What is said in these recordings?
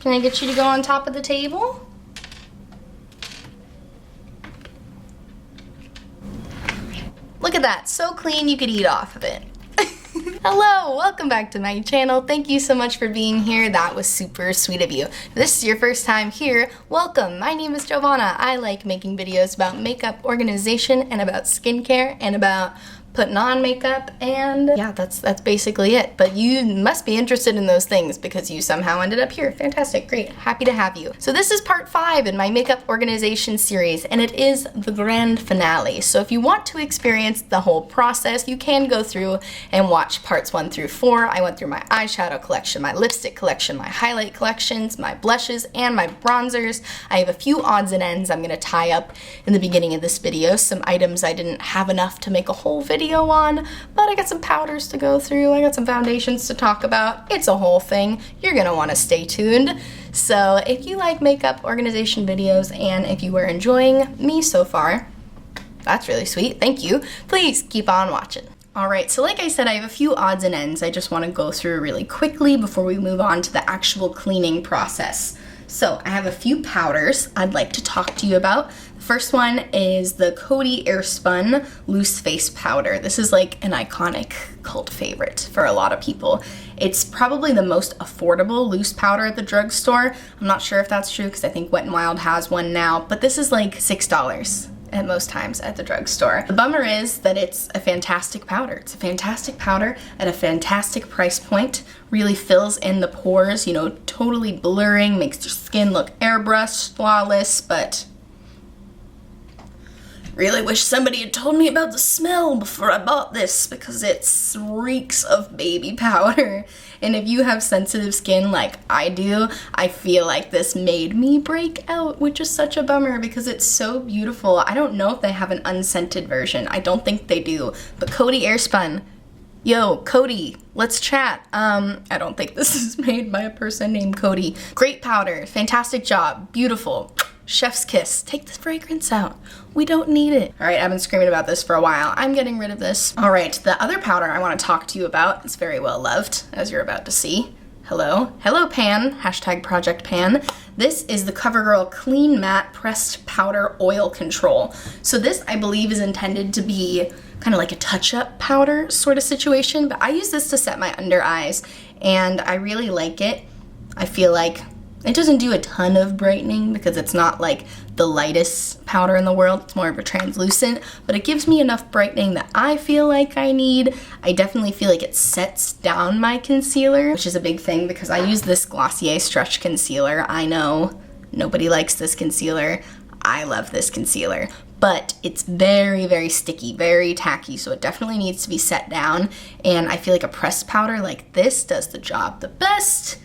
Can I get you to go on top of the table? Look at that, so clean you could eat off of it. Hello, welcome back to my channel. Thank you so much for being here. That was super sweet of you. If this is your first time here, welcome. My name is Giovanna. I like making videos about makeup organization and about skincare and about putting on makeup, and yeah, that's basically it. But you must be interested in those things because you somehow ended up here. Fantastic, great, happy to have you. So this is part 5 in my makeup organization series, and it is the grand finale. So if you want to experience the whole process, you can go through and watch parts 1 through 4. I went through my eyeshadow collection, my lipstick collection, my highlight collections, my blushes, and my bronzers. I have a few odds and ends I'm gonna tie up in the beginning of this video, some items I didn't have enough to make a whole video on, but I got some powders to go through, I got some foundations to talk about. It's a whole thing. You're gonna want to stay tuned. So if you like makeup organization videos and if you were enjoying me so far, that's really sweet, thank you. Please keep on watching. Alright, so like I said, I have a few odds and ends I just want to go through really quickly before we move on to the actual cleaning process. So I have a few powders I'd like to talk to you about. The first one is the Coty Airspun Loose Face Powder. This is like an iconic cult favorite for a lot of people. It's probably the most affordable loose powder at the drugstore. I'm not sure if that's true because I think Wet n Wild has one now, but this is like $6 at most times at the drugstore. The bummer is that it's a fantastic powder. It's a fantastic powder at a fantastic price point. Really fills in the pores, you know, totally blurring, makes your skin look airbrushed, flawless, but really wish somebody had told me about the smell before I bought this because it reeks of baby powder. And if you have sensitive skin like I do, I feel like this made me break out, which is such a bummer because it's so beautiful. I don't know if they have an unscented version. I don't think they do, but Coty Airspun. Yo, Cody, let's chat. I don't think this is made by a person named Cody. Great powder, fantastic job, beautiful. Chef's kiss. Take the fragrance out. We don't need it. All right, I've been screaming about this for a while. I'm getting rid of this. All right, the other powder I want to talk to you about is very well loved, as you're about to see. Hello. Hello, Pan. Hashtag Project Pan. This is the CoverGirl Clean Matte Pressed Powder Oil Control. So this, I believe, is intended to be kind of like a touch-up powder sort of situation, but I use this to set my under eyes, and I really like it. I feel like it doesn't do a ton of brightening because it's not like the lightest powder in the world. It's more of a translucent, but it gives me enough brightening that I feel like I need. I definitely feel like it sets down my concealer, which is a big thing because I use this Glossier Stretch Concealer. I know nobody likes this concealer. I love this concealer, but it's very, very sticky, very tacky, so it definitely needs to be set down, and I feel like a pressed powder like this does the job the best.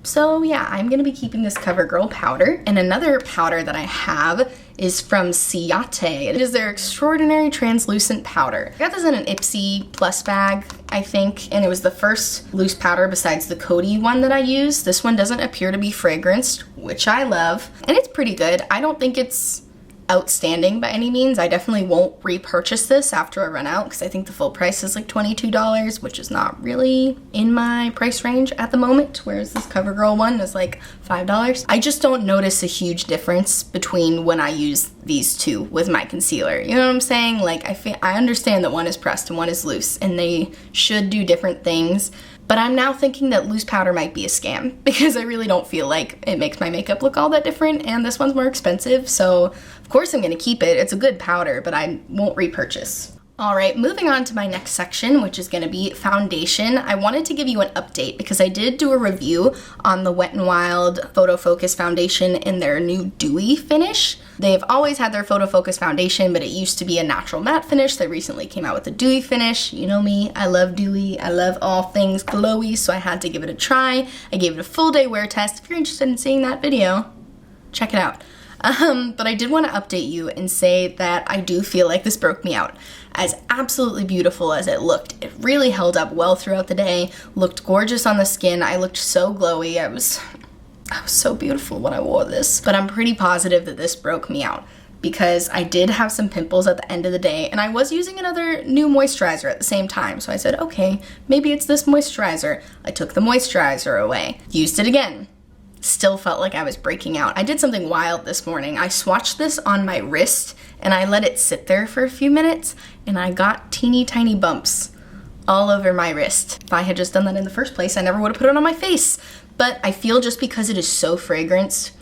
So yeah, I'm gonna be keeping this CoverGirl powder. And another powder that I have is from Ciate. It is their Extraordinary Translucent Powder. I got this in an Ipsy Plus bag, I think, and it was the first loose powder besides the Coty one that I used. This one doesn't appear to be fragranced, which I love, and it's pretty good. I don't think it's outstanding by any means. I definitely won't repurchase this after I run out because I think the full price is like $22, which is not really in my price range at the moment, whereas this CoverGirl one is like $5. I just don't notice a huge difference between when I use these two with my concealer. You know what I'm saying? Like I understand that one is pressed and one is loose and they should do different things, but I'm now thinking that loose powder might be a scam because I really don't feel like it makes my makeup look all that different, and this one's more expensive, so of course I'm gonna keep it. It's a good powder, but I won't repurchase. All right, moving on to my next section, which is gonna be foundation. I wanted to give you an update because I did do a review on the Wet n Wild Photo Focus foundation in their new dewy finish. They've always had their Photo Focus foundation, but it used to be a natural matte finish. They recently came out with a dewy finish. You know me, I love dewy, I love all things glowy, so I had to give it a try. I gave it a full day wear test. If you're interested in seeing that video, check it out. But I did want to update you and say that I do feel like this broke me out. As absolutely beautiful as it looked, it really held up well throughout the day, looked gorgeous on the skin. I looked so glowy. I was so beautiful when I wore this. But I'm pretty positive that this broke me out because I did have some pimples at the end of the day, and I was using another new moisturizer at the same time. So I said, okay, maybe it's this moisturizer. I took the moisturizer away, used it again. still felt like I was breaking out. I did something wild this morning. I swatched this on my wrist and I let it sit there for a few minutes and I got teeny tiny bumps all over my wrist. If I had just done that in the first place, I never would have put it on my face. But I feel just because it is so fragranced,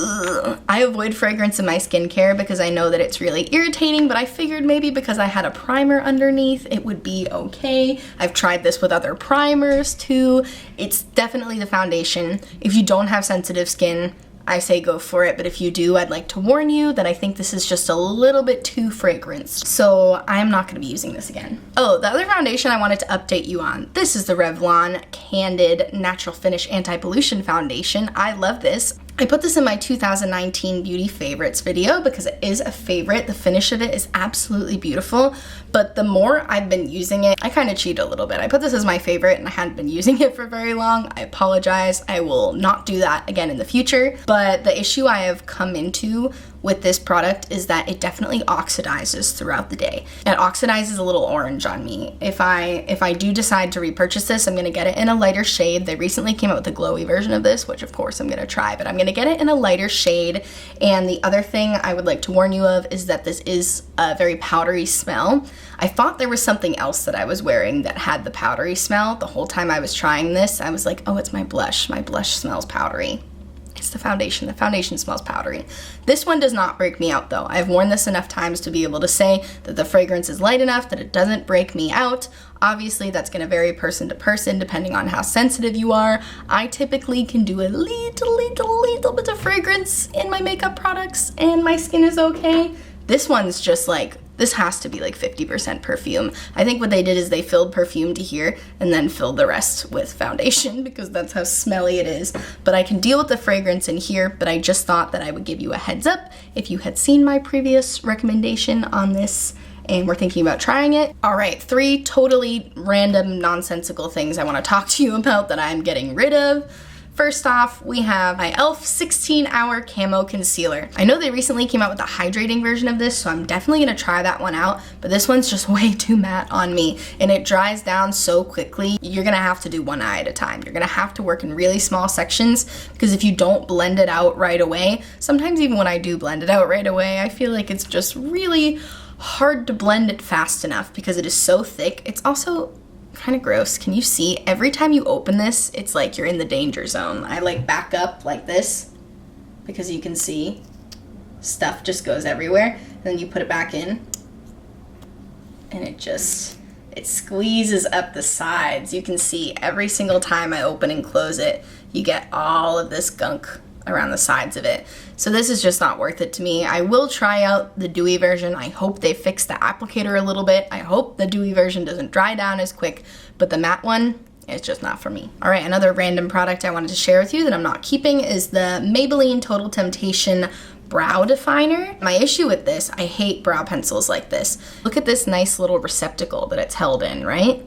I avoid fragrance in my skincare because I know that it's really irritating, but I figured maybe because I had a primer underneath, it would be okay. I've tried this with other primers too. It's definitely the foundation. If you don't have sensitive skin, I say go for it, but if you do, I'd like to warn you that I think this is just a little bit too fragranced, so I'm not gonna be using this again. Oh, the other foundation I wanted to update you on. This is the Revlon Candid Natural Finish Anti-Pollution Foundation. I love this. I put this in my 2019 beauty favorites video because it is a favorite. The finish of it is absolutely beautiful, but the more I've been using it, I kind of cheat a little bit. I put this as my favorite and I hadn't been using it for very long. I apologize. I will not do that again in the future, but the issue I have come into with this product is that it definitely oxidizes throughout the day. It oxidizes a little orange on me. If I do decide to repurchase this, I'm gonna get it in a lighter shade. They recently came out with a glowy version of this, which of course I'm gonna try, but I'm gonna get it in a lighter shade. And the other thing I would like to warn you of is that this is a very powdery smell. I thought there was something else that I was wearing that had the powdery smell. The whole time I was trying this, I was like, oh, it's my blush. My blush smells powdery. It's the foundation. The foundation smells powdery. This one does not break me out though. I've worn this enough times to be able to say that the fragrance is light enough that it doesn't break me out. Obviously that's gonna vary person to person depending on how sensitive you are. I typically can do a little bit of fragrance in my makeup products and my skin is okay. This one's just like, this has to be like 50% perfume. I think what they did is they filled perfume to here and then filled the rest with foundation because that's how smelly it is. But I can deal with the fragrance in here, but I just thought that I would give you a heads up if you had seen my previous recommendation on this and we're thinking about trying it. All right, 3 totally random, nonsensical things I wanna talk to you about that I'm getting rid of. First off, we have my e.l.f. 16-Hour Camo Concealer. I know they recently came out with a hydrating version of this, so I'm definitely gonna try that one out, but this one's just way too matte on me, and it dries down so quickly, you're gonna have to do one eye at a time. You're gonna have to work in really small sections, because if you don't blend it out right away, sometimes even when I do blend it out right away, I feel like it's just really hard to blend it fast enough because it is so thick. It's also kind of gross. Can you see? Every time you open this, it's like you're in the danger zone. I like back up like this because you can see stuff just goes everywhere. And then you put it back in and it squeezes up the sides. You can see every single time I open and close it, you get all of this gunk around the sides of it. So this is just not worth it to me. I will try out the dewy version. I hope they fix the applicator a little bit. I hope the dewy version doesn't dry down as quick, but the matte one, it's just not for me. All right, another random product I wanted to share with you that I'm not keeping is the Maybelline Total Temptation Brow Definer. My issue with this, I hate brow pencils like this. Look at this nice little receptacle that it's held in, right?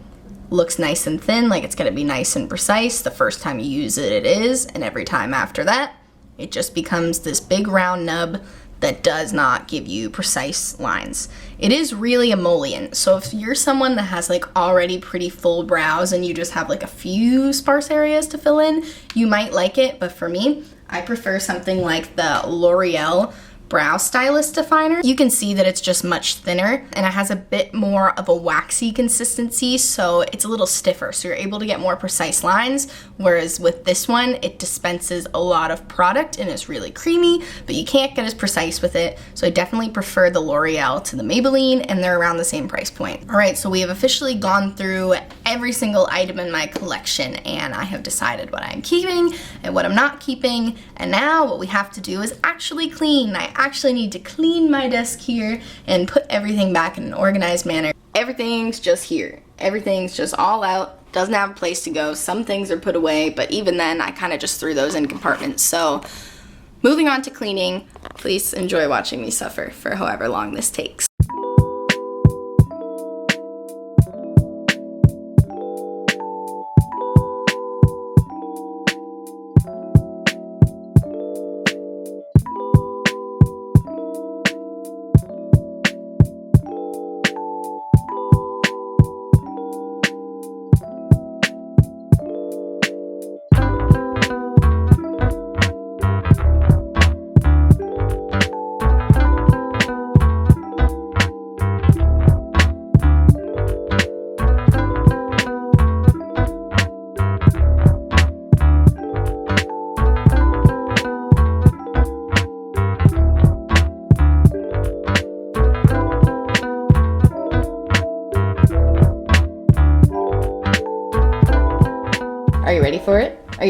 Looks nice and thin, like it's gonna be nice and precise. The first time you use it, it is, and every time after that, it just becomes this big round nub that does not give you precise lines. It is really emollient, so if you're someone that has like already pretty full brows and you just have like a few sparse areas to fill in, you might like it, but for me, I prefer something like the L'Oreal Brow Stylist Definer. You can see that it's just much thinner and it has a bit more of a waxy consistency, so it's a little stiffer, so you're able to get more precise lines, whereas with this one, it dispenses a lot of product and is really creamy, but you can't get as precise with it, so I definitely prefer the L'Oreal to the Maybelline, and they're around the same price point. All right, so we have officially gone through every single item in my collection, and I have decided what I'm keeping and what I'm not keeping, and now what we have to do is actually clean. I actually need to clean my desk here and put everything back in an organized manner. Everything's just here. Everything's just all out. Doesn't have a place to go. Some things are put away, but even then I kind of just threw those in compartments. So moving on to cleaning, please enjoy watching me suffer for however long this takes.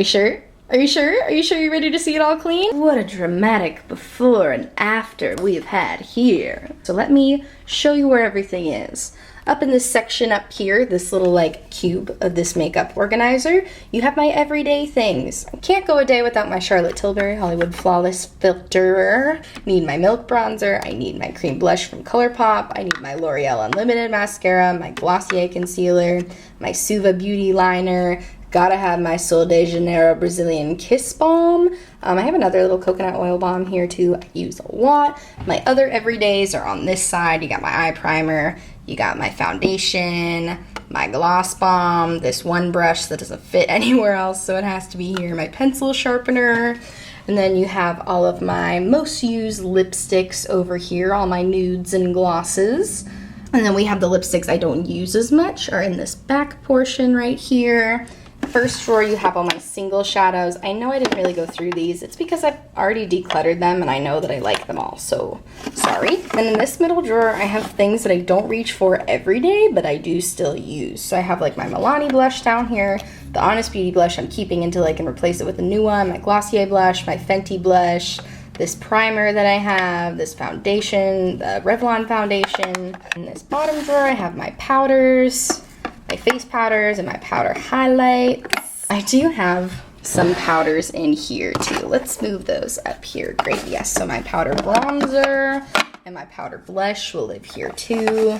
you sure? Are you sure? Are you sure you're ready to see it all clean? What a dramatic before and after we've had here. So let me show you where everything is. Up in this section up here, this little like cube of this makeup organizer, you have my everyday things. I can't go a day without my Charlotte Tilbury Hollywood Flawless Filter. Need my milk bronzer, I need my cream blush from ColourPop, I need my L'Oreal Unlimited mascara, my Glossier concealer, my Suva beauty liner, gotta have my Sol de Janeiro Brazilian Kiss Balm. I have another little coconut oil balm here too, I use a lot. My other everydays are on this side. You got my eye primer, you got my foundation, my gloss bomb, this one brush that doesn't fit anywhere else, so it has to be here, my pencil sharpener, and then you have all of my most used lipsticks over here, all my nudes and glosses. And then we have the lipsticks I don't use as much are in this back portion right here. First drawer, you have all my single shadows. I know I didn't really go through these. It's because I've already decluttered them and I know that I like them all, so sorry. And in this middle drawer, I have things that I don't reach for every day, but I do still use. So I have like my Milani blush down here, the Honest Beauty blush I'm keeping until I can replace it with a new one, my Glossier blush, my Fenty blush, this primer that I have, this foundation, the Revlon foundation. In this bottom drawer, I have my powders, my face powders, and my powder highlights. I do have some powders in here too. Let's move those up here. Great, yes. So my powder bronzer and my powder blush will live here too.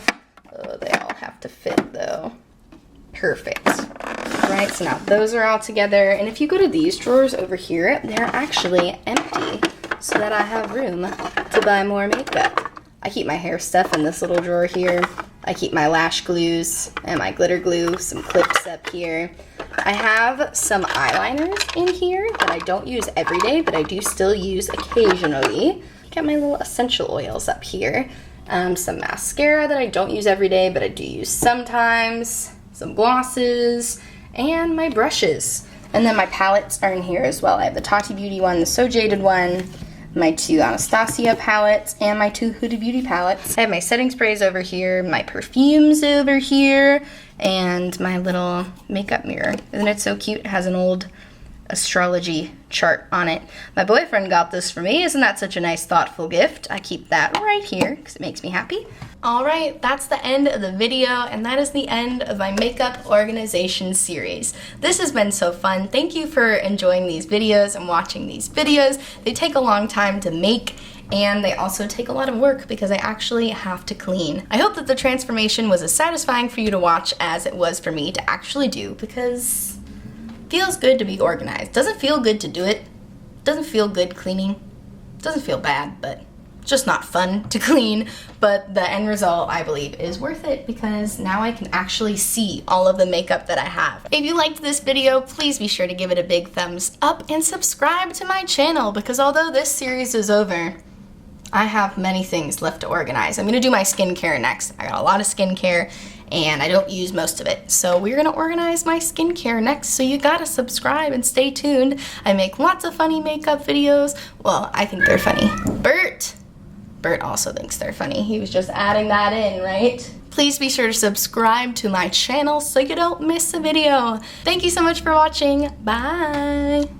Oh, they all have to fit though. Perfect. All right, so now those are all together. And if you go to these drawers over here, they're actually empty so that I have room to buy more makeup. I keep my hair stuff in this little drawer here. I keep my lash glues and my glitter glue, some clips up here. I have some eyeliners in here that I don't use every day, but I do still use occasionally. Got my little essential oils up here. Some mascara that I don't use every day, but I do use sometimes. Some glosses, and my brushes. And then my palettes are in here as well. I have the Tati Beauty one, the So Jaded one, my two Anastasia palettes, and my two Huda Beauty palettes. I have my setting sprays over here, my perfumes over here, and my little makeup mirror. Isn't it so cute? It has an old astrology chart on it. My boyfriend got this for me. Isn't that such a nice, thoughtful gift? I keep that right here because it makes me happy. All right, that's the end of the video, and that is the end of my makeup organization series. This has been so fun. Thank you for enjoying these videos and watching these videos. They take a long time to make, and they also take a lot of work because I actually have to clean. I hope that the transformation was as satisfying for you to watch as it was for me to actually do, because it feels good to be organized. Doesn't feel good to do it. Doesn't feel good cleaning. Doesn't feel bad, but it's just not fun to clean, but the end result, I believe, is worth it because now I can actually see all of the makeup that I have. If you liked this video, please be sure to give it a big thumbs up and subscribe to my channel because although this series is over, I have many things left to organize. I'm gonna do my skincare next. I got a lot of skincare and I don't use most of it. So we're gonna organize my skincare next, so you gotta subscribe and stay tuned. I make lots of funny makeup videos. Well, I think they're funny. Bert also thinks they're funny. He was just adding that in, right? Please be sure to subscribe to my channel so you don't miss a video. Thank you so much for watching. Bye.